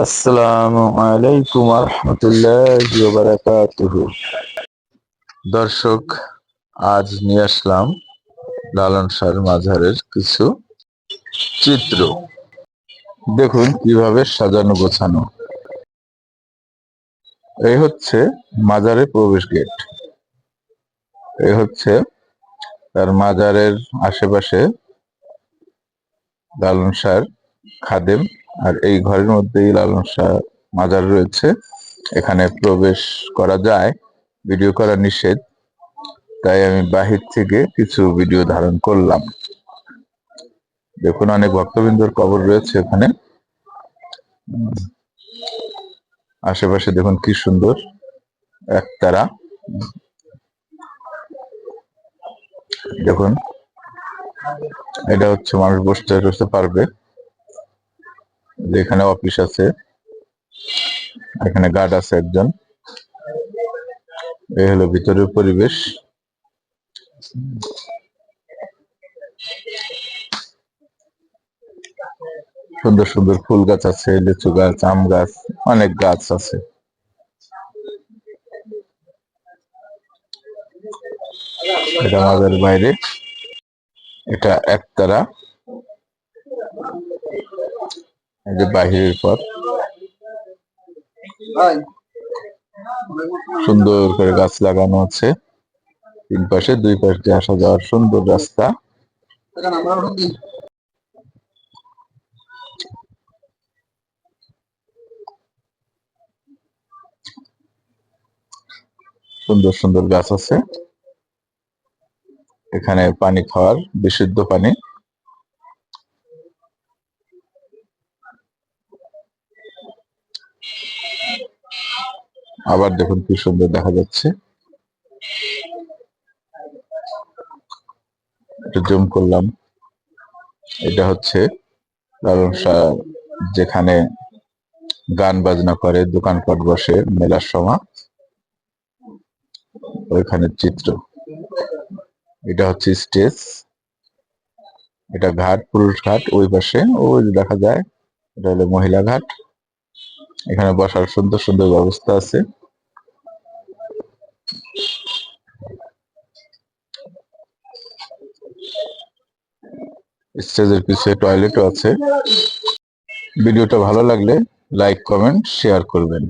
আসসালামু আলাইকুম রহমতুল্লাহি ওয়া বারাকাতুহু। দর্শক, আজ নিয়ে আসলাম লালন শাহর মাজারের কিছু চিত্র। দেখুন কিভাবে সাজানো গোছানো। এই হচ্ছে মাজারের প্রবেশ গেট। এই হচ্ছে তার মাজারের আশেপাশে লালন শাহর খাদেম, আর এই ঘরের মধ্যেই লালন শাহ মাজার রয়েছে। এখানে প্রবেশ করা যায়, ভিডিও করা নিষেধ, তাই আমি বাহির থেকে কিছু ভিডিও ধারণ করলাম। দেখুন অনেক ভক্তবৃন্দর কবর রয়েছে এখানে। আশেপাশে দেখুন কি সুন্দর একতারা। দেখুন এটা হচ্ছে মানুষ বসতে বসতে পারবে। এখানে অফিস আছে, এখানে গার্ড আছে একজন। এই হলো ভিতরের পরিবেশ। সুন্দর সুন্দর ফুল গাছ আছে, লিচু গাছ, আম গাছ, অনেক গাছ আছে। এটা আমাদের বাইরে, এটা একতারা। এই যে বাহিরের পথ, সুন্দর করে গাছ লাগানো আছে তিন পাশে, দুই পাশ দিয়ে আসা যাওয়ার সুন্দর রাস্তা। সুন্দর সুন্দর গাছ আছে। এখানে পানি খাওয়ার বিশুদ্ধ পানি। আবার দেখুন কি সুন্দর দেখা যাচ্ছে। একটু জুম করলাম। এটা হচ্ছে লালন শাহ যেখানে গান বাজনা করে, দোকানপাট বসে মেলার সময়, ওইখানের চিত্র। এটা হচ্ছে স্টেজ, এটা ঘাট, পুরুষ ঘাট। ওই পাশে ওই দেখা যায়, এটা হলো মহিলা ঘাট। এখানে বসার সুন্দর সুন্দর ব্যবস্থা আছে। স্টেজের পিছনে টয়লেটও আছে। ভিডিওটা ভালো লাগলে লাইক, কমেন্ট, শেয়ার করবেন।